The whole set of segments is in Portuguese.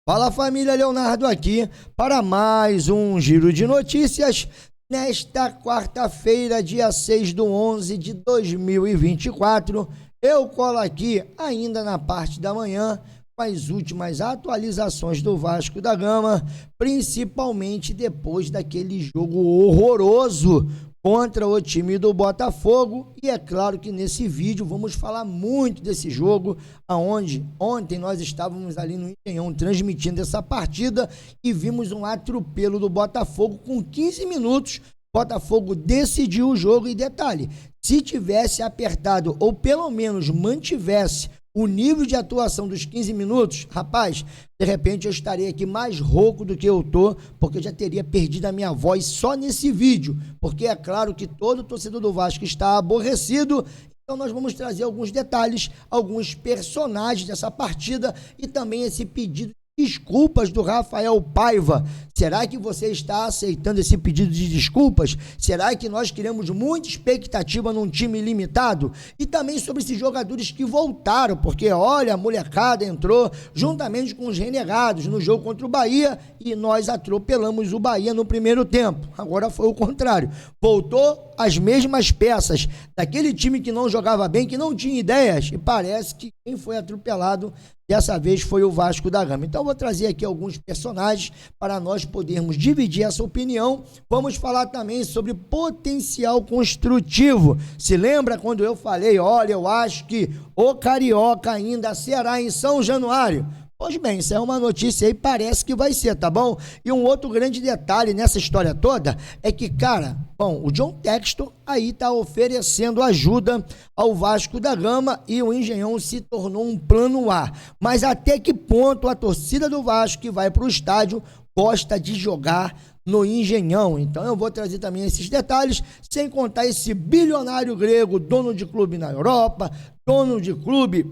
Fala família, Leonardo aqui para mais um Giro de Notícias nesta quarta-feira, dia 6/11 de 2024. Eu colo aqui ainda na parte da manhã com as últimas atualizações do Vasco da Gama, principalmente depois daquele jogo horroroso contra o time do Botafogo. E é claro que nesse vídeo vamos falar muito desse jogo, aonde ontem nós estávamos ali no Engenhão transmitindo essa partida e vimos um atropelo do Botafogo com 15 minutos. Botafogo decidiu o jogo e detalhe, se tivesse apertado ou pelo menos mantivesse o nível de atuação dos 15 minutos, rapaz, de repente eu estaria aqui mais rouco do que eu tô, porque eu já teria perdido a minha voz só nesse vídeo, porque é claro que todo torcedor do Vasco está aborrecido. Então nós vamos trazer alguns detalhes, alguns personagens dessa partida e também esse pedido de desculpas do Rafael Paiva. Será que você está aceitando esse pedido de desculpas? Será que nós criamos muita expectativa num time limitado? E também sobre esses jogadores que voltaram, porque olha, a molecada entrou juntamente com os renegados no jogo contra o Bahia e nós atropelamos o Bahia no primeiro tempo. Agora foi o contrário. Voltou as mesmas peças daquele time que não jogava bem, que não tinha ideias, e parece que quem foi atropelado dessa vez foi o Vasco da Gama. Então eu vou trazer aqui alguns personagens para nós podermos dividir essa opinião. Vamos falar também sobre potencial construtivo. Se lembra quando eu falei, olha, eu acho que o Carioca ainda será em São Januário? Pois bem, isso é uma notícia aí, parece que vai ser, tá bom? E um outro grande detalhe nessa história toda é que, cara, bom, o John Textor aí tá oferecendo ajuda ao Vasco da Gama e o Engenhão se tornou um plano A. Mas até que ponto a torcida do Vasco que vai para o estádio gosta de jogar no Engenhão? Então eu vou trazer também esses detalhes, sem contar esse bilionário grego, dono de clube na Europa, dono de clube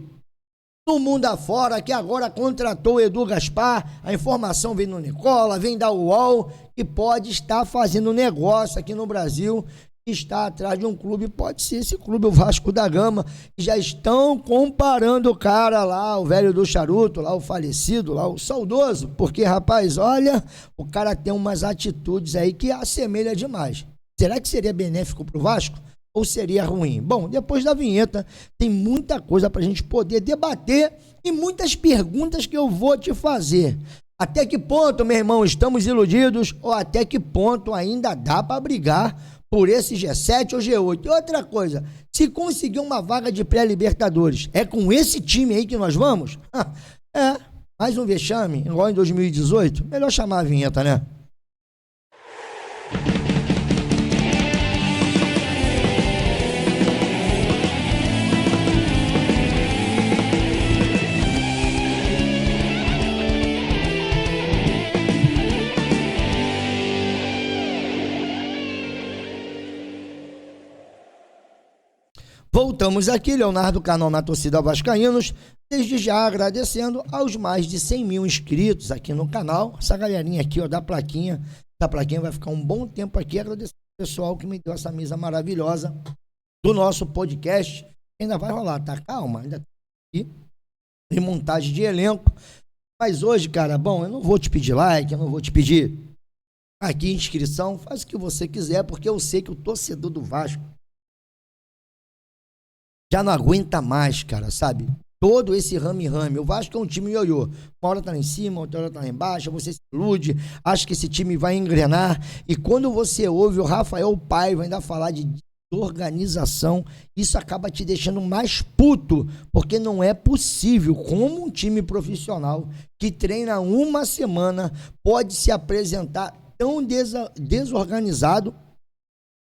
no mundo afora, que agora contratou o Edu Gaspar. A informação vem no Nicola, vem da UOL, que pode estar fazendo negócio aqui no Brasil, está atrás de um clube, pode ser esse clube, o Vasco da Gama, que já estão comparando o cara lá, o velho do charuto, lá o falecido, lá o saudoso, porque, rapaz, olha, o cara tem umas atitudes aí que assemelha demais. Será que seria benéfico pro Vasco? Ou seria ruim? Bom, depois da vinheta tem muita coisa para a gente poder debater e muitas perguntas que eu vou te fazer. Até que ponto, meu irmão, estamos iludidos ou até que ponto ainda dá para brigar por esse G7 ou G8? E outra coisa, se conseguir uma vaga de pré-libertadores, é com esse time aí que nós vamos? Mais um vexame, igual em 2018? Melhor chamar a vinheta, né? Voltamos aqui, Leonardo, canal Na Torcida Vascaínos, desde já agradecendo aos mais de 100 mil inscritos aqui no canal, essa galerinha aqui, ó, da plaquinha vai ficar um bom tempo aqui, agradecer ao pessoal que me deu essa mesa maravilhosa do nosso podcast, ainda vai rolar, tá? Calma, ainda tá aqui, em montagem de elenco, mas hoje, cara, bom, eu não vou te pedir like, eu não vou te pedir aqui inscrição, faz o que você quiser, porque eu sei que o torcedor do Vasco já não aguenta mais, cara, sabe? Todo esse rame-rame. O Vasco é um time ioiô. Uma hora tá lá em cima, outra hora tá lá embaixo, você se ilude, acha que esse time vai engrenar. E quando você ouve o Rafael Paiva ainda falar de desorganização, isso acaba te deixando mais puto, porque não é possível como um time profissional que treina uma semana pode se apresentar tão desorganizado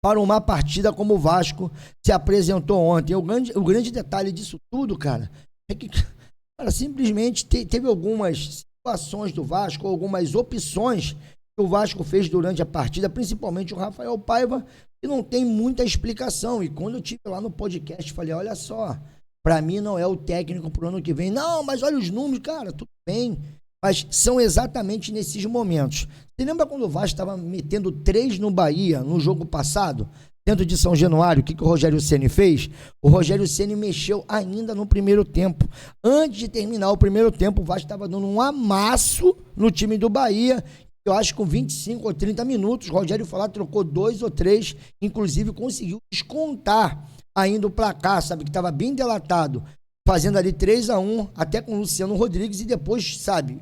para uma partida como o Vasco se apresentou ontem. O grande detalhe disso tudo, cara, é que, cara, simplesmente teve algumas situações do Vasco, algumas opções que o Vasco fez durante a partida, principalmente o Rafael Paiva, que não tem muita explicação. E quando eu estive lá no podcast, falei, olha só, para mim não é o técnico pro ano que vem. Não, mas olha os números, cara, tudo bem. Mas são exatamente nesses momentos. Você lembra quando o Vasco estava metendo 3 no Bahia no jogo passado? dentro de São Januário, o que o Rogério Ceni fez? O Rogério Ceni mexeu ainda no primeiro tempo. Antes de terminar o primeiro tempo, o Vasco estava dando um amasso no time do Bahia. Eu acho que com 25 ou 30 minutos, o Rogério foi lá, trocou 2 ou 3, inclusive conseguiu descontar ainda o placar, sabe, que estava bem delatado, fazendo ali 3-1, até com o Luciano Rodrigues, e depois, sabe,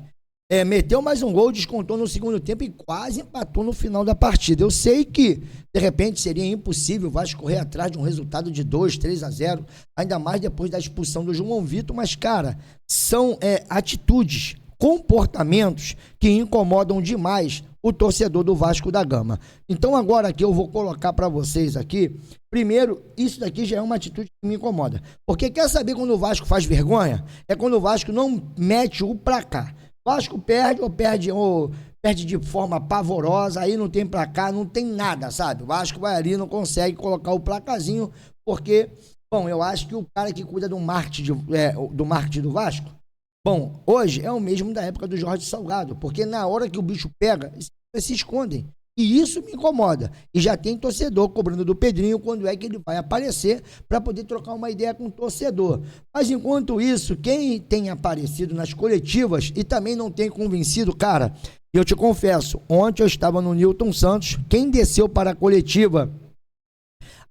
meteu mais um gol, descontou no segundo tempo e quase empatou no final da partida. Eu sei que, de repente, seria impossível o Vasco correr atrás de um resultado de 2-3-0, ainda mais depois da expulsão do João Vitor, mas, cara, são atitudes, comportamentos que incomodam demais o torcedor do Vasco da Gama. Então agora aqui eu vou colocar para vocês aqui, primeiro, isso daqui já é uma atitude que me incomoda, porque quer saber quando o Vasco faz vergonha? É quando o Vasco não mete o placar. O Vasco perde ou perde de forma pavorosa, aí não tem placar, não tem nada, sabe? O Vasco vai ali, não consegue colocar o placazinho, porque, bom, eu acho que o cara que cuida do marketing do Vasco, bom, hoje é o mesmo da época do Jorge Salgado, porque na hora que o bicho pega, eles se escondem. E isso me incomoda. E já tem torcedor cobrando do Pedrinho quando é que ele vai aparecer para poder trocar uma ideia com o torcedor. Mas enquanto isso, quem tem aparecido nas coletivas e também não tem convencido, cara, eu te confesso, ontem eu estava no Newton Santos, quem desceu para a coletiva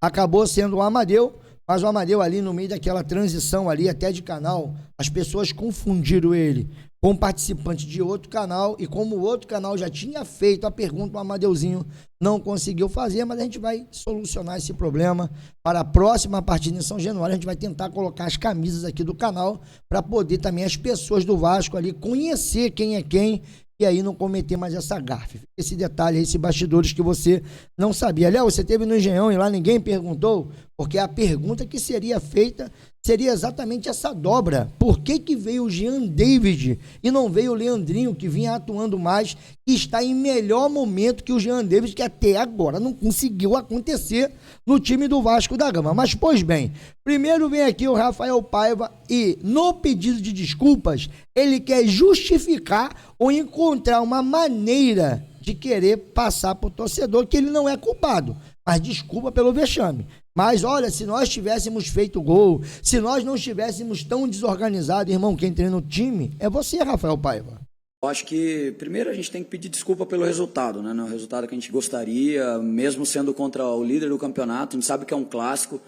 acabou sendo o Amadeu, mas o Amadeu ali no meio daquela transição ali até de canal, as pessoas confundiram ele com um participante de outro canal, e como o outro canal já tinha feito a pergunta, o Amadeuzinho não conseguiu fazer, mas a gente vai solucionar esse problema para a próxima partida em São Januário. A gente vai tentar colocar as camisas aqui do canal para poder também as pessoas do Vasco ali conhecer quem é quem, e aí não cometer mais essa gafe. Esse detalhe, esses bastidores que você não sabia. Léo, você teve no Engenhão e lá ninguém perguntou, porque a pergunta que seria feita seria exatamente essa dobra. Por que veio o Jean David e não veio o Leandrinho, que vinha atuando mais e está em melhor momento que o Jean David, que até agora não conseguiu acontecer no time do Vasco da Gama? Mas, pois bem, primeiro vem aqui o Rafael Paiva e, no pedido de desculpas, ele quer justificar ou encontrar uma maneira de querer passar para o torcedor que ele não é culpado, mas desculpa pelo vexame. Mas olha, se nós tivéssemos feito gol, se nós não estivéssemos tão desorganizados, irmão, quem treina o time é você, Rafael Paiva. Eu acho que primeiro a gente tem que pedir desculpa pelo resultado, né? O resultado que a gente gostaria, mesmo sendo contra o líder do campeonato, a gente sabe que é um clássico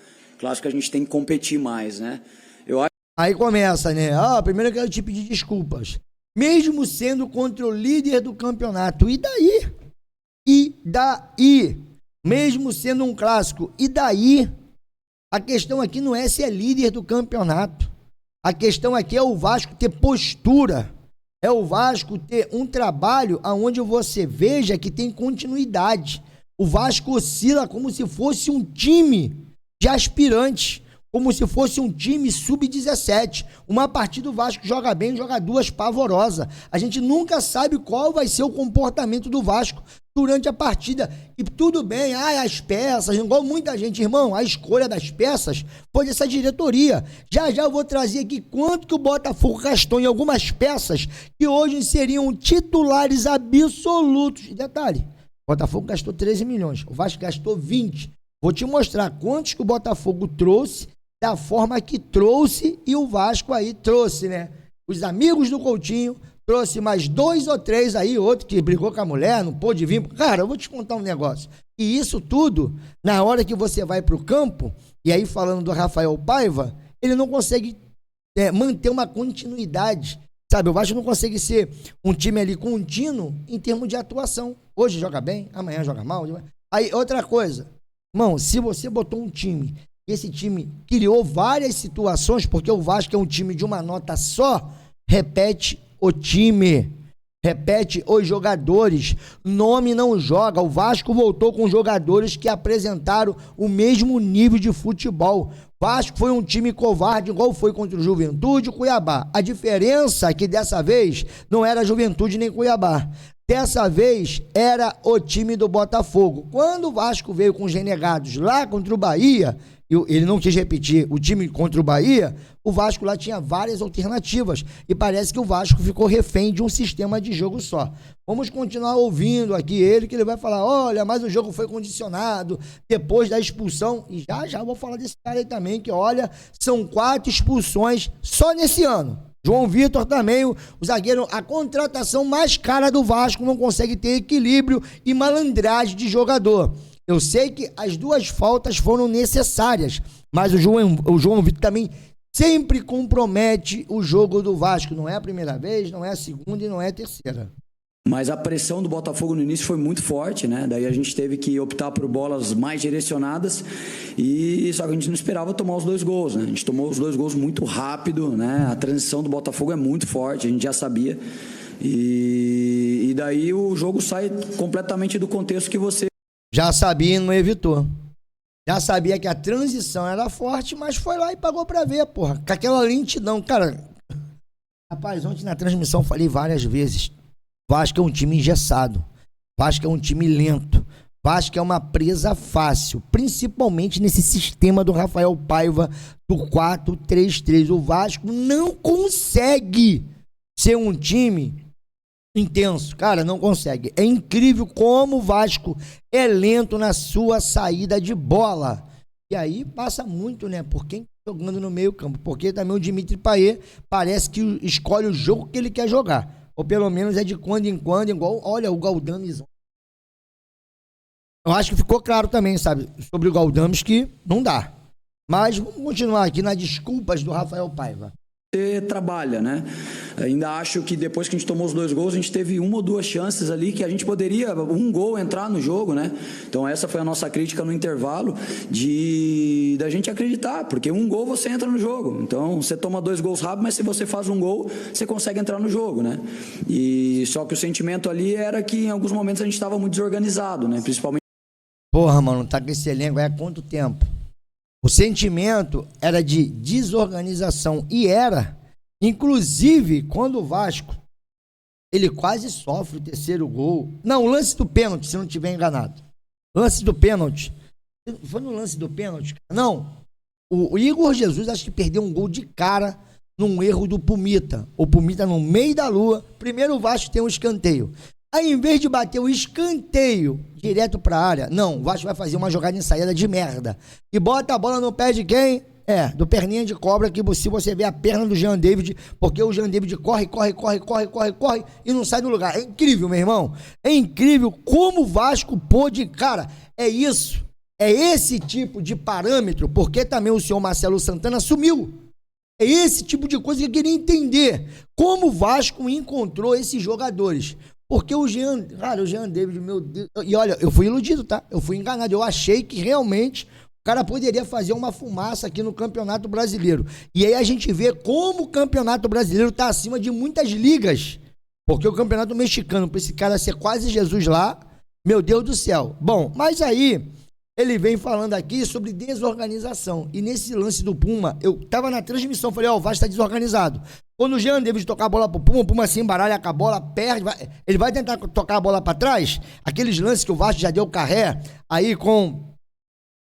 a gente tem que competir mais, né? Aí começa, né? Primeiro eu quero te pedir desculpas. Mesmo sendo contra o líder do campeonato, e daí? E daí? Mesmo sendo um clássico, e daí? A questão aqui não é se é líder do campeonato. A questão aqui é o Vasco ter postura. É o Vasco ter um trabalho onde você veja que tem continuidade. O Vasco oscila como se fosse um time de aspirantes, como se fosse um time sub-17. Uma partida o Vasco joga bem, joga duas pavorosa. A gente nunca sabe qual vai ser o comportamento do Vasco durante a partida. E tudo bem, as peças, igual muita gente, irmão, a escolha das peças foi dessa diretoria. Já eu vou trazer aqui quanto que o Botafogo gastou em algumas peças que hoje seriam titulares absolutos. E detalhe, o Botafogo gastou 13 milhões, o Vasco gastou 20. Vou te mostrar quantos que o Botafogo trouxe, da forma que trouxe, e o Vasco aí trouxe, né? Os amigos do Coutinho, trouxe mais 2 ou 3 aí, outro que brigou com a mulher, não pôde vir. Cara, eu vou te contar um negócio. E isso tudo, na hora que você vai pro campo, e aí falando do Rafael Paiva, ele não consegue manter uma continuidade, sabe? O Vasco não consegue ser um time ali contínuo em termos de atuação. Hoje joga bem, amanhã joga mal. Aí, outra coisa, irmão, se você botou um time, esse time criou várias situações, porque o Vasco é um time de uma nota só, repete o time, repete os jogadores, nome não joga. O Vasco voltou com jogadores que apresentaram o mesmo nível de futebol. Vasco foi um time covarde, igual foi contra o Juventude e Cuiabá. A diferença é que dessa vez não era Juventude nem Cuiabá. Dessa vez era o time do Botafogo. Quando o Vasco veio com os renegados lá contra o Bahia, ele não quis repetir o time contra o Bahia, o Vasco lá tinha várias alternativas e parece que o Vasco ficou refém de um sistema de jogo só. Vamos continuar ouvindo aqui ele, que ele vai falar, olha, mas o jogo foi condicionado depois da expulsão, e já vou falar desse cara aí também, que olha, são 4 expulsões só nesse ano. João Vitor também, o zagueiro, a contratação mais cara do Vasco, não consegue ter equilíbrio e malandragem de jogador. Eu sei que as 2 faltas foram necessárias, mas o João Vitor também sempre compromete o jogo do Vasco. Não é a primeira vez, não é a segunda e não é a terceira. Mas a pressão do Botafogo no início foi muito forte, né? Daí a gente teve que optar por bolas mais direcionadas, e só que a gente não esperava tomar os 2 gols, né? A gente tomou os 2 gols muito rápido, né? A transição do Botafogo é muito forte, a gente já sabia. E daí o jogo sai completamente do contexto que você... Já sabia e não evitou. Já sabia que a transição era forte, mas foi lá e pagou pra ver, porra. Com aquela lentidão, cara. Rapaz, ontem na transmissão falei várias vezes. Vasco é um time engessado. Vasco é um time lento. Vasco é uma presa fácil, principalmente nesse sistema do Rafael Paiva do 4-3-3. O Vasco não consegue ser um time intenso. Cara, não consegue. É incrível como o Vasco é lento na sua saída de bola. E aí passa muito, né, por quem tá jogando no meio campo. Porque também o Dimitri Payet parece que escolhe o jogo que ele quer jogar. Ou pelo menos é de quando em quando, igual, olha, o Galdames. Eu acho que ficou claro também, sabe, sobre o Galdames, que não dá. Mas vamos continuar aqui nas desculpas do Rafael Paiva. Trabalha, né? Ainda acho que depois que a gente tomou os 2 gols, a gente teve 1 ou 2 chances ali que a gente poderia, um gol, entrar no jogo, né? Então essa foi a nossa crítica no intervalo, da gente acreditar, porque 1 gol você entra no jogo. Então você toma 2 gols rápido, mas se você faz 1 gol, você consegue entrar no jogo, né? E só que o sentimento ali era que em alguns momentos a gente estava muito desorganizado, né? Principalmente... Porra, mano, tá com esse elenco há quanto tempo? O sentimento era de desorganização, e era, inclusive, quando o Vasco, ele quase sofre o 3º gol. Não, o lance do pênalti, se não estiver enganado. Lance do pênalti. Foi no lance do pênalti? Não. O Igor Jesus acho que perdeu um gol de cara num erro do Pumita. O Pumita no meio da lua. Primeiro o Vasco tem um escanteio. Aí, em vez de bater o escanteio direto pra área, não, o Vasco vai fazer uma jogada ensaiada de merda. E bota a bola no pé de quem? Do perninha de cobra, que se você vê a perna do Jean David, porque o Jean David corre e não sai do lugar. É incrível, meu irmão. É incrível como o Vasco pôde, cara, é isso. É esse tipo de parâmetro, porque também o senhor Marcelo Santana sumiu. É esse tipo de coisa que eu queria entender. Como o Vasco encontrou esses jogadores. Porque o Jean David, meu Deus... E olha, eu fui iludido, tá? Eu fui enganado. Eu achei que realmente o cara poderia fazer uma fumaça aqui no Campeonato Brasileiro. E aí a gente vê como o Campeonato Brasileiro tá acima de muitas ligas. Porque o Campeonato Mexicano, pra esse cara ser quase Jesus lá, meu Deus do céu. Bom, mas aí... ele vem falando aqui sobre desorganização. E nesse lance do Puma, eu tava na transmissão, falei, o Vasco tá desorganizado. Quando o Jean David tocar a bola pro Puma, o Puma se embaralha com a bola, perde, ele vai tentar tocar a bola pra trás, aqueles lances que o Vasco já deu carré, aí com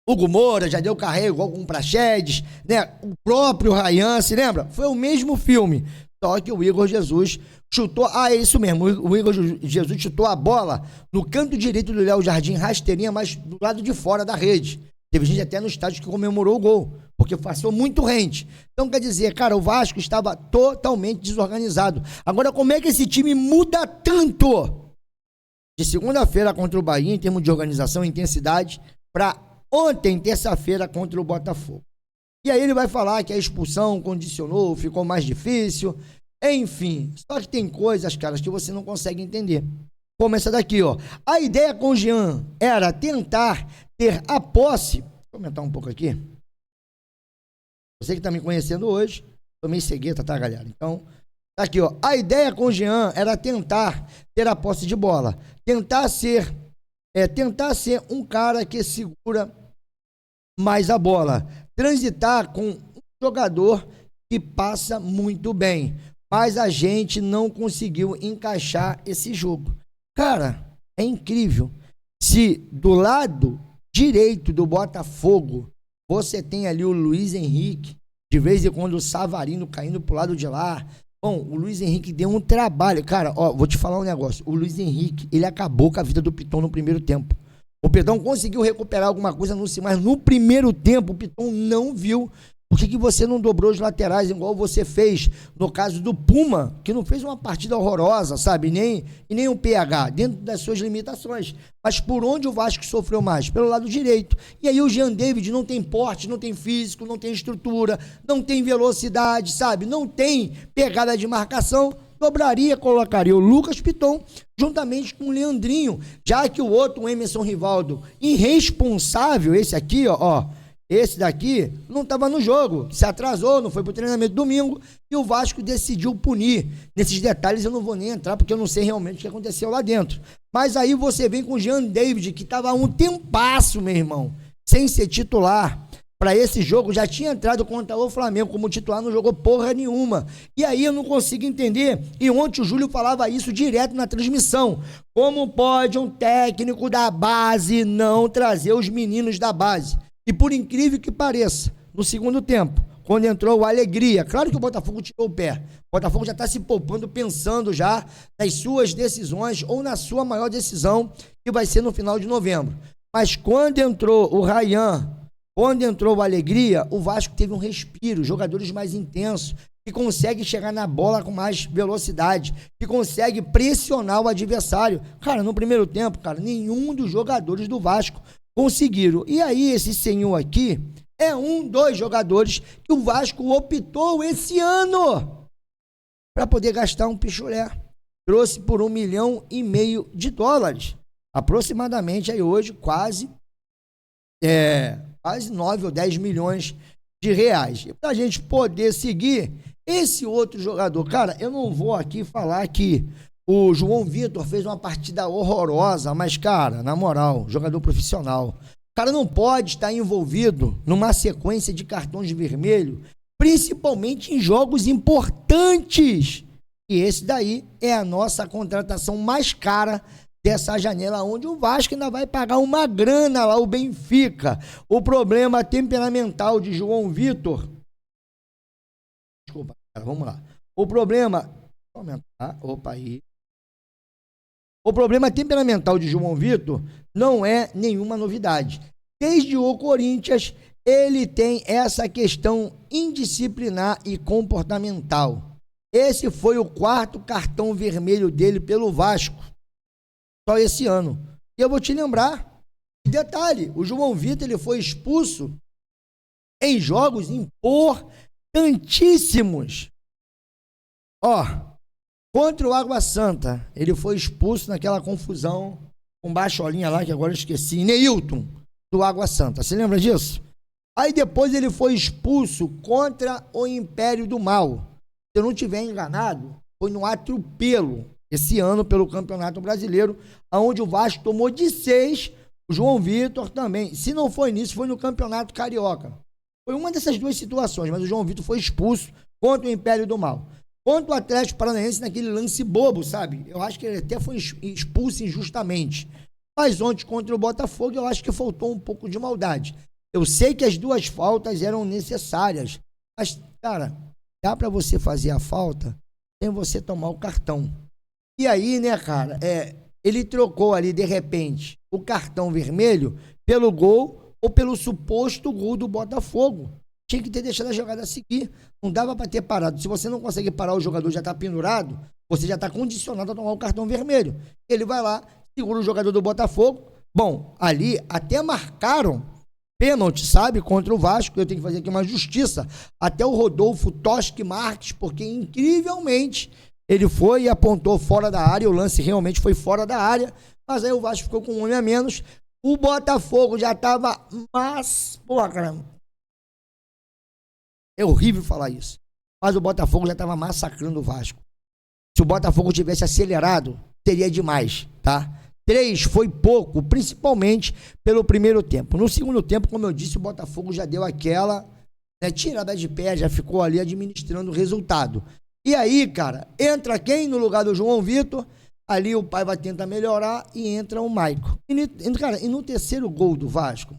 Hugo Moura, já deu carré igual com o Praxedes, né? O próprio Ryan, se lembra? Foi o mesmo filme, só que o Igor Jesus chutou, é isso mesmo, o Igor Jesus chutou a bola no canto direito do Léo Jardim, rasteirinha, mas do lado de fora da rede. Teve gente até no estádio que comemorou o gol, porque passou muito rente. Então, quer dizer, cara, o Vasco estava totalmente desorganizado. Agora, como é que esse time muda tanto de segunda-feira contra o Bahia, em termos de organização e intensidade, para ontem, terça-feira, contra o Botafogo? E aí ele vai falar que a expulsão condicionou, ficou mais difícil... Enfim, só que tem coisas, caras, que você não consegue entender. Como essa daqui, ó. A ideia com o Jean era tentar ter a posse... Deixa eu aumentar um pouco aqui. Você que tá me conhecendo hoje, tô meio cegueta, tá, galera? Então, tá aqui, ó. A ideia com o Jean era tentar ter a posse de bola. Tentar ser um cara que segura mais a bola. Transitar com um jogador que passa muito bem. Mas a gente não conseguiu encaixar esse jogo. Cara, é incrível. Se do lado direito do Botafogo Você tem ali o Luiz Henrique, de vez em quando o Savarino caindo pro lado de lá. Bom, o Luiz Henrique deu um trabalho. Cara, ó, vou te falar um negócio. O Luiz Henrique, ele acabou com a vida do Piton no primeiro tempo. O Piton conseguiu recuperar alguma coisa, não sei, mas no primeiro tempo o Piton não viu. Por que você não dobrou os laterais igual você fez no caso do Puma, que não fez uma partida horrorosa, sabe? E nem o PH, dentro das suas limitações. Mas por onde o Vasco sofreu mais? Pelo lado direito. E aí o Jean David não tem porte, não tem físico, não tem estrutura, não tem velocidade, sabe? Não tem pegada de marcação. Dobraria, colocaria o Lucas Piton juntamente com o Leandrinho, já que o outro, o Emerson Rivaldo, irresponsável, esse aqui, ó, esse daqui não estava no jogo, se atrasou, não foi pro treinamento domingo e o Vasco decidiu punir. Nesses detalhes eu não vou nem entrar porque eu não sei realmente o que aconteceu lá dentro. Mas aí você vem com o Jean David, que estava há um tempasso, meu irmão, sem ser titular. Para esse jogo, já tinha entrado contra o Flamengo como titular, não jogou porra nenhuma. E aí eu não consigo entender, e ontem o Júlio falava isso direto na transmissão, como pode um técnico da base não trazer os meninos da base? E por incrível que pareça, no segundo tempo, quando entrou o Alegria, claro que o Botafogo tirou o pé, o Botafogo já está se poupando, pensando já nas suas decisões ou na sua maior decisão, que vai ser no final de novembro. Mas quando entrou o Ryan, quando entrou o Alegria, o Vasco teve um respiro, jogadores mais intensos, que consegue chegar na bola com mais velocidade, que consegue pressionar o adversário. Cara, no primeiro tempo, cara, nenhum dos jogadores do Vasco conseguiram. E aí, esse senhor aqui é um dos jogadores que o Vasco optou esse ano para poder gastar um pichulé. Trouxe por US$ 1,5 milhão, aproximadamente aí hoje quase 9 ou 10 milhões de reais. E para a gente poder seguir, esse outro jogador, cara, eu não vou aqui falar que o João Vitor fez uma partida horrorosa, mas, cara, na moral, jogador profissional, o cara não pode estar envolvido numa sequência de cartões vermelhos, principalmente em jogos importantes. E esse daí é a nossa contratação mais cara dessa janela, onde o Vasco ainda vai pagar uma grana lá, o Benfica. O problema temperamental de João Vitor... Desculpa, vamos lá. O problema... Opa, aí. O problema temperamental de João Vitor não é nenhuma novidade. Desde o Corinthians, ele tem essa questão indisciplinar e comportamental. Esse foi o 4º cartão vermelho dele pelo Vasco, só esse ano. E eu vou te lembrar, detalhe, o João Vitor ele foi expulso em jogos importantíssimos. Contra o Água Santa, ele foi expulso naquela confusão com baixolinha lá, que agora eu esqueci, Neilton, do Água Santa. Você lembra disso? Aí depois ele foi expulso contra o Império do Mal. Se eu não estiver enganado, foi no atropelo, esse ano, pelo Campeonato Brasileiro, onde o Vasco tomou de 6, o João Vitor também. Se não foi nisso, foi no Campeonato Carioca. Foi uma dessas duas situações, mas o João Vitor foi expulso contra o Império do Mal. Contra o Atlético Paranaense naquele lance bobo, sabe? Eu acho que ele até foi expulso injustamente. Mas ontem contra o Botafogo eu acho que faltou um pouco de maldade. Eu sei que as duas faltas eram necessárias. Mas, cara, dá pra você fazer a falta sem você tomar o cartão. E aí, né, cara, ele trocou ali, de repente, o cartão vermelho pelo gol ou pelo suposto gol do Botafogo. Tinha que ter deixado a jogada seguir. Não dava para ter parado. Se você não consegue parar, o jogador já está pendurado, você já está condicionado a tomar o cartão vermelho. Ele vai lá, segura o jogador do Botafogo. Bom, ali até marcaram pênalti, sabe, contra o Vasco. Eu tenho que fazer aqui uma justiça. Até o Rodolfo Toschi Marques, porque incrivelmente ele foi e apontou fora da área. O lance realmente foi fora da área. Mas aí o Vasco ficou com um homem a menos. O Botafogo já estava... Porra, caramba. É horrível falar isso. Mas o Botafogo já estava massacrando o Vasco. Se o Botafogo tivesse acelerado, seria demais, tá? 3 foi pouco, principalmente pelo primeiro tempo. No segundo tempo, como eu disse, o Botafogo já deu aquela tirada de pé, já ficou ali administrando o resultado. E aí, cara, entra quem no lugar do João Vitor? Ali o Paiva tenta melhorar e entra o Maico. E no terceiro gol do Vasco,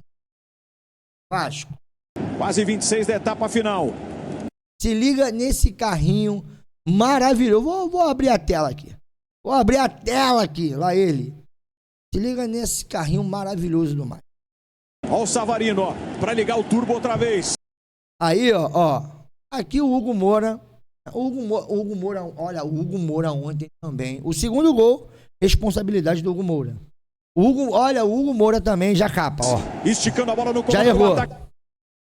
Quase 26 da etapa final. Se liga nesse carrinho maravilhoso. Vou abrir a tela aqui. Vou abrir a tela aqui, lá ele. Se liga nesse carrinho maravilhoso do Maicon. Ó o Savarino, ó, pra ligar o turbo outra vez. Aí, ó. Aqui o Hugo Moura. O Hugo Moura, olha, o Hugo Moura ontem também. O segundo gol, responsabilidade do Hugo Moura. Olha, o Hugo Moura também já capa, ó. Esticando a bola no já errou.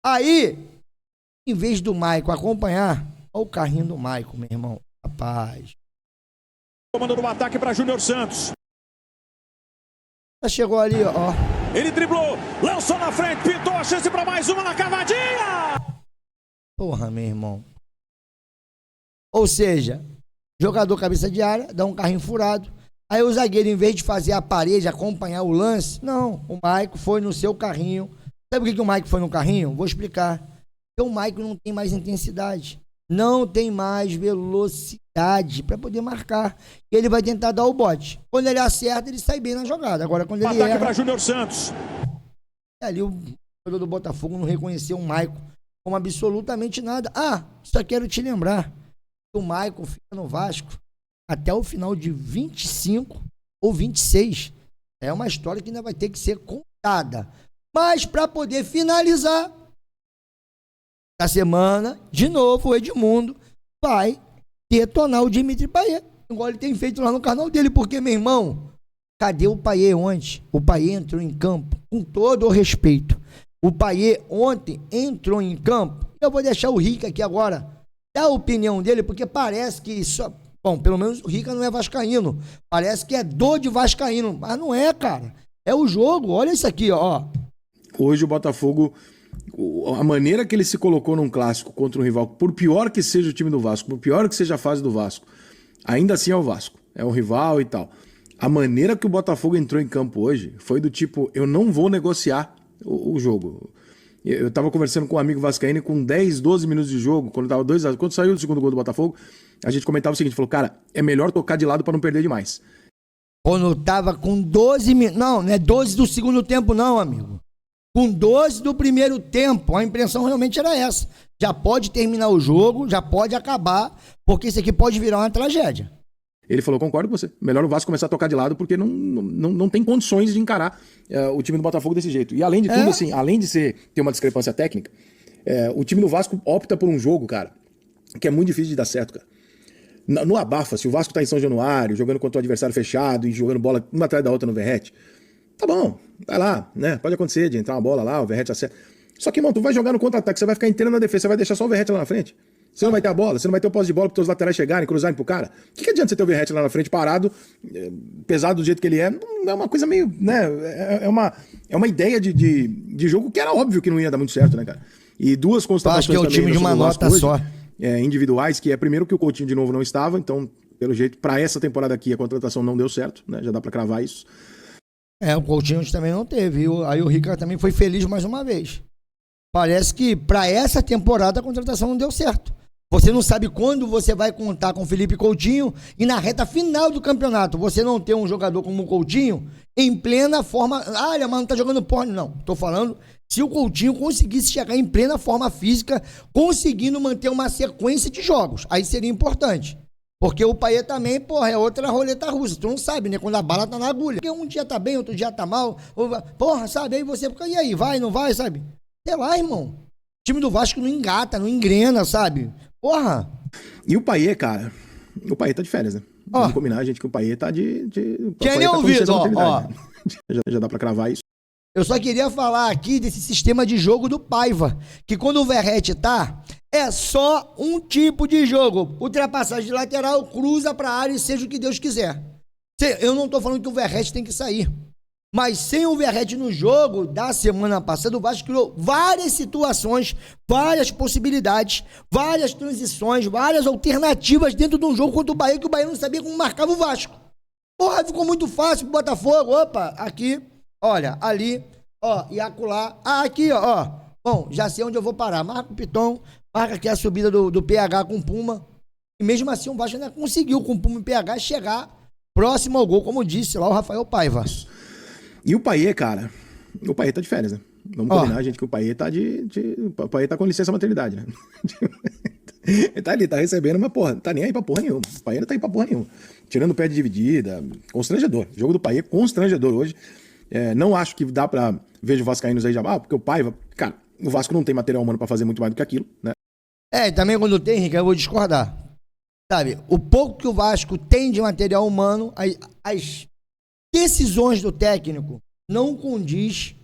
Aí, em vez do Maicon acompanhar, olha o carrinho do Maicon, meu irmão. Rapaz. Comando do ataque para Júnior Santos. Já chegou ali, ó. Ele driblou, lançou na frente, pintou a chance para mais uma na cavadinha. Porra, meu irmão. Ou seja, jogador cabeça de área, dá um carrinho furado. Aí o zagueiro, em vez de fazer a parede, acompanhar o lance, não, o Maicon foi no seu carrinho. Sabe por que o Maicon foi no carrinho? Vou explicar. Porque o Maicon não tem mais intensidade, não tem mais velocidade para poder marcar. E ele vai tentar dar o bote. Quando ele acerta, ele sai bem na jogada. Agora, quando ele ataque erra... para Júnior Santos. Ali o jogador do Botafogo não reconheceu o Maicon como absolutamente nada. Ah, só quero te lembrar. O Maicon fica no Vasco até o final de 25 ou 26. É uma história que ainda vai ter que ser contada. Mas para poder finalizar, na semana, de novo, o Edmundo vai detonar o Dimitri Payet, igual ele tem feito lá no canal dele. Porque, meu irmão, cadê o Payet ontem? O Payet entrou em campo, com todo o respeito. O Payet ontem entrou em campo. Eu vou deixar o Rica aqui agora dar a opinião dele, porque parece que só... Bom, pelo menos o Rica não é vascaíno. Parece que é dor de vascaíno. Mas não é, cara. É o jogo. Olha isso aqui, ó. Hoje o Botafogo, a maneira que ele se colocou num clássico contra um rival, por pior que seja o time do Vasco, por pior que seja a fase do Vasco, ainda assim é o Vasco. É o rival e tal. A maneira que o Botafogo entrou em campo hoje foi do tipo, eu não vou negociar o jogo. Eu tava conversando com um amigo vascaíno com 10, 12 minutos de jogo, quando tava 2-0, quando saiu o segundo gol do Botafogo, a gente comentava o seguinte, falou, cara, é melhor tocar de lado para não perder demais. Quando tava com 12 minutos, não é 12 do segundo tempo não, amigo. Com 12 do primeiro tempo, a impressão realmente era essa. Já pode terminar o jogo, já pode acabar, porque isso aqui pode virar uma tragédia. Ele falou, concordo com você. Melhor o Vasco começar a tocar de lado, porque não tem condições de encarar o time do Botafogo desse jeito. E além de tudo, assim, além de ter uma discrepância técnica, o time do Vasco opta por um jogo, cara, que é muito difícil de dar certo, cara. No abafa, se o Vasco tá em São Januário, jogando contra o adversário fechado e jogando bola uma atrás da outra no Verrete, tá bom, vai lá, né? Pode acontecer de entrar uma bola lá, o Verrete acerta. Só que, irmão, tu vai jogar no contra-ataque, você vai ficar inteiro na defesa, você vai deixar só o Verrete lá na frente. Você não vai ter a bola, você não vai ter o posse de bola para os teus laterais chegarem, cruzarem pro cara. O que adianta você ter o Verrete lá na frente parado, pesado do jeito que ele é? Não é uma coisa meio, né? É uma ideia de jogo que era óbvio que não ia dar muito certo, né, cara? E duas constatações acho que é o time de uma nota hoje, só. Individuais, que é primeiro que o Coutinho de novo não estava, então, pelo jeito, para essa temporada aqui a contratação não deu certo, né? Já dá para cravar isso. O Coutinho também não teve. Aí o Rica também foi feliz mais uma vez. Parece que para essa temporada a contratação não deu certo. Você não sabe quando você vai contar com o Felipe Coutinho e na reta final do campeonato você não ter um jogador como o Coutinho em plena forma. Ah, mas não tá jogando porra. Não, tô falando se o Coutinho conseguisse chegar em plena forma física, conseguindo manter uma sequência de jogos. Aí seria importante. Porque o Payet também, porra, é outra roleta russa. Tu não sabe, né? Quando a bala tá na agulha. Porque um dia tá bem, outro dia tá mal. Porra, sabe? Aí você fica, e aí, vai, não vai, sabe? Sei lá, irmão. O time do Vasco não engata, não engrena, sabe? Porra. E o Payet, cara, o Payet tá de férias, né? Vamos combinar, gente, que o Payet tá de... Tinha nem ouvido, ó. Já dá pra cravar isso. Eu só queria falar aqui desse sistema de jogo do Paiva, que quando o Verrete tá, é só um tipo de jogo. Ultrapassagem de lateral, cruza pra área e seja o que Deus quiser. Eu não tô falando que o Verrete tem que sair. Mas sem o Verrete no jogo da semana passada, o Vasco criou várias situações, várias possibilidades, várias transições, várias alternativas dentro de um jogo contra o Bahia, que o Bahia não sabia como marcava o Vasco. Porra, ficou muito fácil pro Botafogo. Opa, aqui, olha, ali, ó, e acolá. Ah, aqui, ó. Bom, já sei onde eu vou parar. Marca o Piton, marca aqui a subida do PH com o Puma. E mesmo assim o Vasco ainda conseguiu com o Puma e PH chegar próximo ao gol, como disse lá o Rafael Paiva. E o Payet, cara, o Payet tá de férias, né? Vamos combinar, gente, que o Payet tá o Payet tá com licença maternidade, né? Ele tá ali, tá recebendo, mas porra, não tá nem aí pra porra nenhuma. O Payet não tá aí pra porra nenhuma. Tirando o pé de dividida, constrangedor. O jogo do Payet constrangedor hoje. Não acho que dá pra... Vejo vascaínos aí já, porque o Paiva... Cara, o Vasco não tem material humano pra fazer muito mais do que aquilo, né? Também quando tem, Henrique, eu vou discordar. Sabe, o pouco que o Vasco tem de material humano, as decisões do técnico não condiz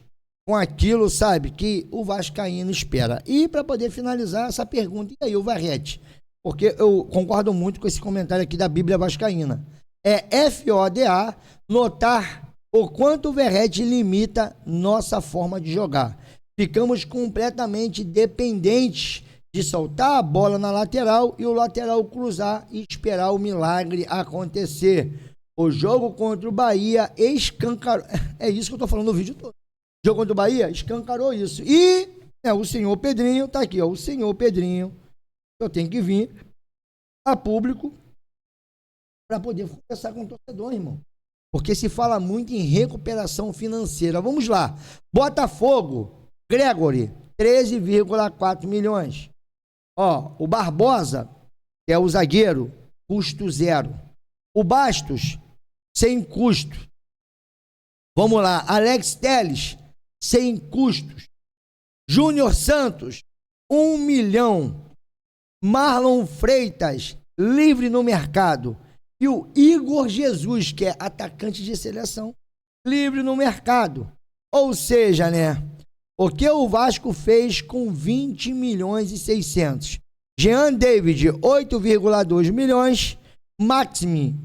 com aquilo, sabe, que o vascaíno espera. E para poder finalizar essa pergunta, e aí o Verratti? Porque eu concordo muito com esse comentário aqui da Bíblia Vascaína. É FODA notar o quanto o Verratti limita nossa forma de jogar. Ficamos completamente dependentes de soltar a bola na lateral e o lateral cruzar e esperar o milagre acontecer. O jogo contra o Bahia escancarou... É isso que eu tô falando no vídeo todo. O jogo contra o Bahia escancarou isso. E o senhor Pedrinho, tá aqui, ó. O senhor Pedrinho, eu tenho que vir a público para poder conversar com o torcedor, irmão. Porque se fala muito em recuperação financeira. Vamos lá. Botafogo, Gregory, 13,4 milhões. O Barbosa, que é o zagueiro, custo zero. O Bastos, sem custo. Vamos lá. Alex Telles, sem custos. Júnior Santos, 1 milhão. Marlon Freitas, livre no mercado. E o Igor Jesus, que é atacante de seleção, livre no mercado. Ou seja, né? O que o Vasco fez com 20 milhões e 600? Jean David, 8,2 milhões. Maxime,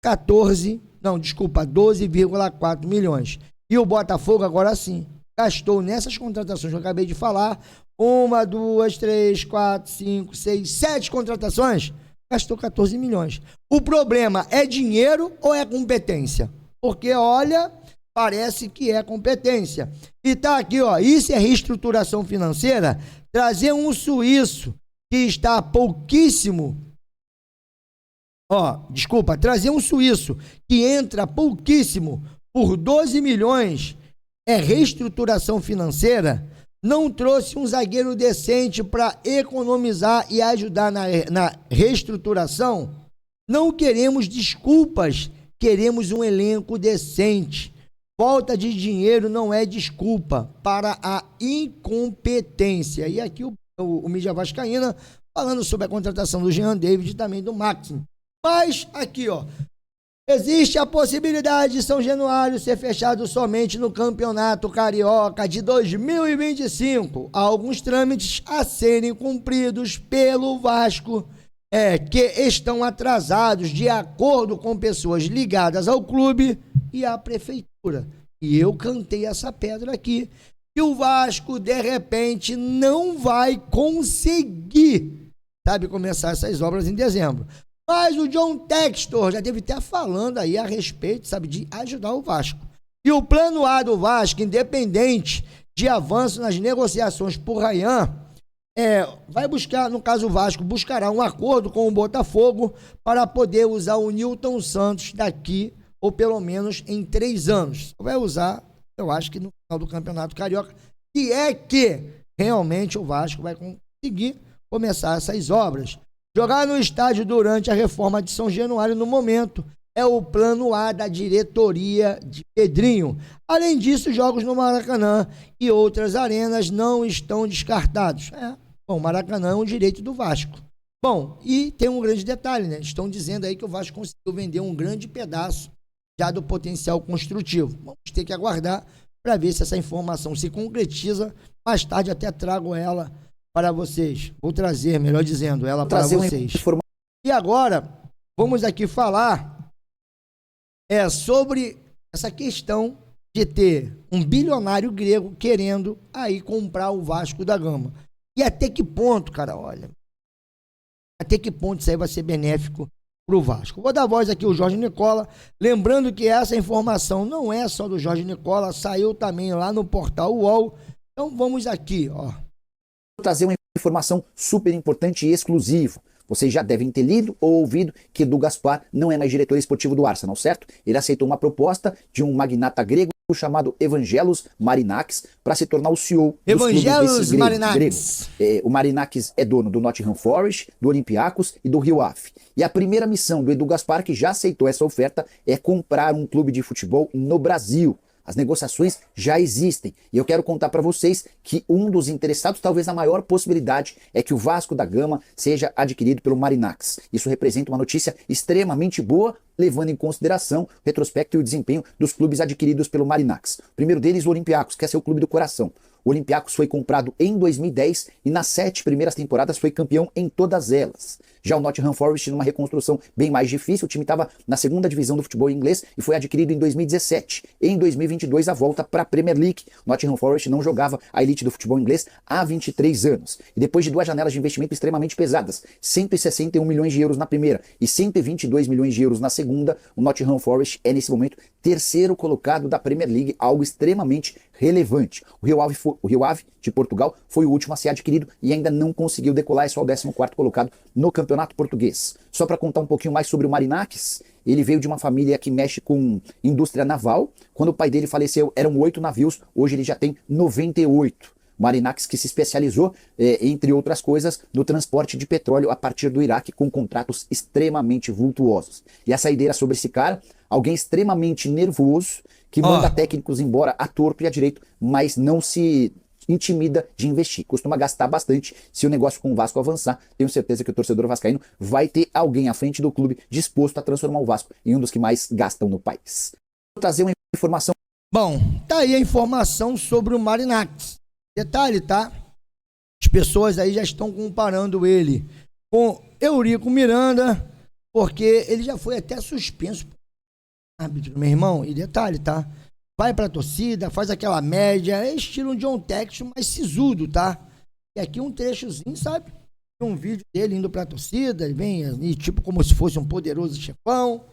12,4 milhões. E o Botafogo, agora sim, gastou nessas contratações que eu acabei de falar, 1, 2, 3, 4, 5, 6, 7 contratações, gastou 14 milhões. O problema é dinheiro ou é competência? Porque, olha, parece que é competência. E tá aqui, ó, isso é reestruturação financeira, trazer um suíço que está pouquíssimo, trazer um suíço que entra pouquíssimo por 12 milhões é reestruturação financeira, não trouxe um zagueiro decente para economizar e ajudar na reestruturação. Não queremos desculpas, queremos um elenco decente. Falta de dinheiro não é desculpa para a incompetência. E aqui o mídia vascaína falando sobre a contratação do Jean David e também do Maxime. Mas aqui, ó, existe a possibilidade de São Januário ser fechado somente no Campeonato Carioca de 2025. Há alguns trâmites a serem cumpridos pelo Vasco, que estão atrasados de acordo com pessoas ligadas ao clube e à prefeitura. E eu cantei essa pedra aqui, que o Vasco, de repente, não vai conseguir, começar essas obras em dezembro. Mas o John Textor já deve estar falando aí a respeito, de ajudar o Vasco. E o plano A do Vasco, independente de avanço nas negociações por Ryan, vai buscar, no caso o Vasco, buscará um acordo com o Botafogo para poder usar o Nilton Santos daqui, ou pelo menos em 3 anos. Vai usar, eu acho que no final do Campeonato Carioca, que é que realmente o Vasco vai conseguir começar essas obras. Jogar no estádio durante a reforma de São Januário, no momento, é o plano A da diretoria de Pedrinho. Além disso, jogos no Maracanã e outras arenas não estão descartados. O Maracanã é um direito do Vasco. Bom, e tem um grande detalhe, né? Estão dizendo aí que o Vasco conseguiu vender um grande pedaço já do potencial construtivo. Vamos ter que aguardar para ver se essa informação se concretiza. Mais tarde até trago ela para vocês. Vou trazer, melhor dizendo, ela para vocês. E agora, vamos aqui falar sobre essa questão de ter um bilionário grego querendo aí comprar o Vasco da Gama. E até que ponto, cara, olha, até que ponto isso aí vai ser benéfico para o Vasco. Vou dar voz aqui ao Jorge Nicola, lembrando que essa informação não é só do Jorge Nicola, saiu também lá no portal UOL. Então vamos aqui, ó. Trazer uma informação super importante e exclusiva. Vocês já devem ter lido ou ouvido que Edu Gaspar não é mais diretor esportivo do Arsenal, certo? Ele aceitou uma proposta de um magnata grego chamado Evangelos Marinakis para se tornar o CEO dos Evangelos clubes desse Marinakis. O Marinakis é dono do Nottingham Forest, do Olympiacos e do Rio Ave. E a primeira missão do Edu Gaspar, que já aceitou essa oferta, é comprar um clube de futebol no Brasil. As negociações já existem. E eu quero contar para vocês que um dos interessados, talvez a maior possibilidade, é que o Vasco da Gama seja adquirido pelo Marinakis. Isso representa uma notícia extremamente boa, levando em consideração o retrospecto e o desempenho dos clubes adquiridos pelo Marinakis. O primeiro deles, o Olympiacos, que é seu clube do coração. O Olympiacos foi comprado em 2010 e nas 7 primeiras temporadas foi campeão em todas elas. Já o Nottingham Forest, numa reconstrução bem mais difícil, o time estava na segunda divisão do futebol inglês e foi adquirido em 2017. Em 2022, a volta para a Premier League. O Nottingham Forest não jogava a elite do futebol inglês há 23 anos. E depois de 2 janelas de investimento extremamente pesadas, 161 milhões de euros na primeira e 122 milhões de euros na segunda, o Nottingham Forest é, nesse momento, terceiro colocado da Premier League, algo extremamente relevante. O Rio Ave de Portugal foi o último a ser adquirido e ainda não conseguiu decolar, é só o 14º colocado no campeonato português. Só para contar um pouquinho mais sobre o Marinakis, ele veio de uma família que mexe com indústria naval. Quando o pai dele faleceu, eram 8 navios, hoje ele já tem 98. Marinakis que se especializou, entre outras coisas, no transporte de petróleo a partir do Iraque, com contratos extremamente vultuosos. E a saideira sobre esse cara, alguém extremamente nervoso, que manda técnicos embora à torto e à direito, mas não se intimida de investir. Costuma gastar bastante. Se o negócio com o Vasco avançar, tenho certeza que o torcedor vascaíno vai ter alguém à frente do clube disposto a transformar o Vasco em um dos que mais gastam no país. Vou trazer uma informação. Bom, tá aí a informação sobre o Marinakis. Detalhe, tá? As pessoas aí já estão comparando ele com Eurico Miranda, porque ele já foi até suspenso por árbitro, meu irmão. E detalhe, tá? Vai pra torcida, faz aquela média, é estilo um John Texton, mais sisudo, tá? E aqui um trechozinho, sabe? Um vídeo dele indo pra torcida, ele vem ali, tipo como se fosse um poderoso chefão.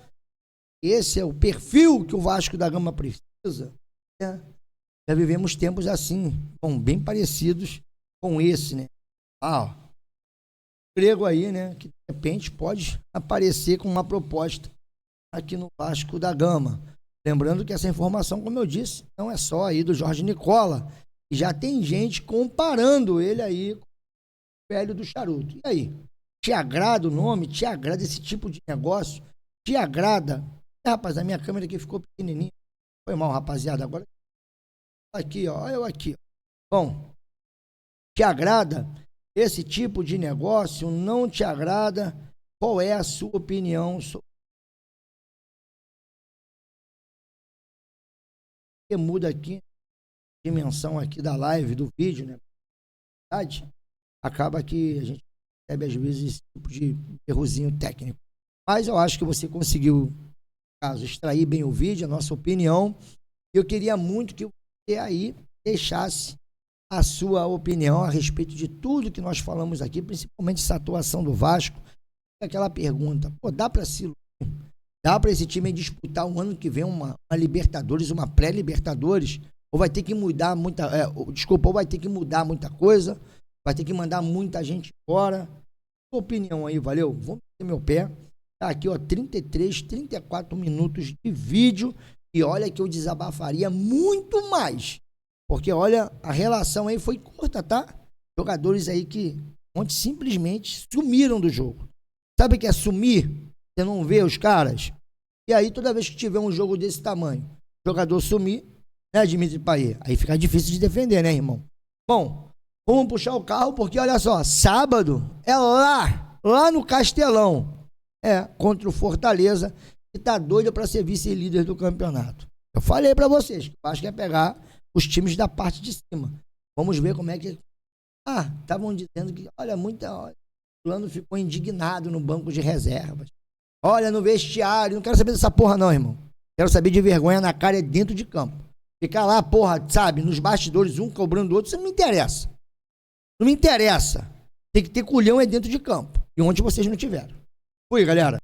Esse é o perfil que o Vasco da Gama precisa. Já vivemos tempos assim, bom, bem parecidos com esse, né? Ó, grego aí, né? Que de repente pode aparecer com uma proposta aqui no Vasco da Gama. Lembrando que essa informação, como eu disse, não é só aí do Jorge Nicola. E já tem gente comparando ele aí com o velho do charuto. E aí? Te agrada o nome? Te agrada esse tipo de negócio? Te agrada? Rapaz, a minha câmera aqui ficou pequenininha. Foi mal, rapaziada. Agora aqui, ó. Eu aqui. Bom, te agrada esse tipo de negócio? Não te agrada? Qual é a sua opinião sobre? Muda aqui a dimensão aqui da live, do vídeo, né? Acaba que a gente recebe às vezes esse tipo de errozinho técnico. Mas eu acho que você conseguiu, no caso, extrair bem o vídeo, a nossa opinião. Eu queria muito que você aí deixasse a sua opinião a respeito de tudo que nós falamos aqui, principalmente essa atuação do Vasco. Aquela pergunta, pô, dá para se iludir? Dá para esse time disputar um ano que vem uma Libertadores, uma pré-Libertadores? Ou vai ter que mudar muita... ou vai ter que mudar muita coisa? Vai ter que mandar muita gente embora? Sua opinião aí, valeu? Vou meter meu pé. Tá aqui, ó, 33, 34 minutos de vídeo. E olha que eu desabafaria muito mais. Porque, olha, a relação aí foi curta, tá? Jogadores aí que ontem simplesmente sumiram do jogo. Sabe o que é sumir? Você não vê os caras? E aí, toda vez que tiver um jogo desse tamanho, jogador sumir, né, Dimitri Payet? Aí fica difícil de defender, né, irmão? Bom, vamos puxar o carro, porque olha só, sábado é lá no Castelão. Contra o Fortaleza, que tá doido para ser vice-líder do campeonato. Eu falei para vocês que eu acho que é pegar os times da parte de cima. Vamos ver como é que... estavam dizendo que, olha, o fulano ficou indignado no banco de reservas. Olha, no vestiário, não quero saber dessa porra não, irmão. Quero saber de vergonha na cara dentro de campo. Ficar lá, porra, sabe, nos bastidores, um cobrando o outro, isso não me interessa. Não me interessa. Tem que ter culhão dentro de campo. E onde vocês não tiveram. Fui, galera.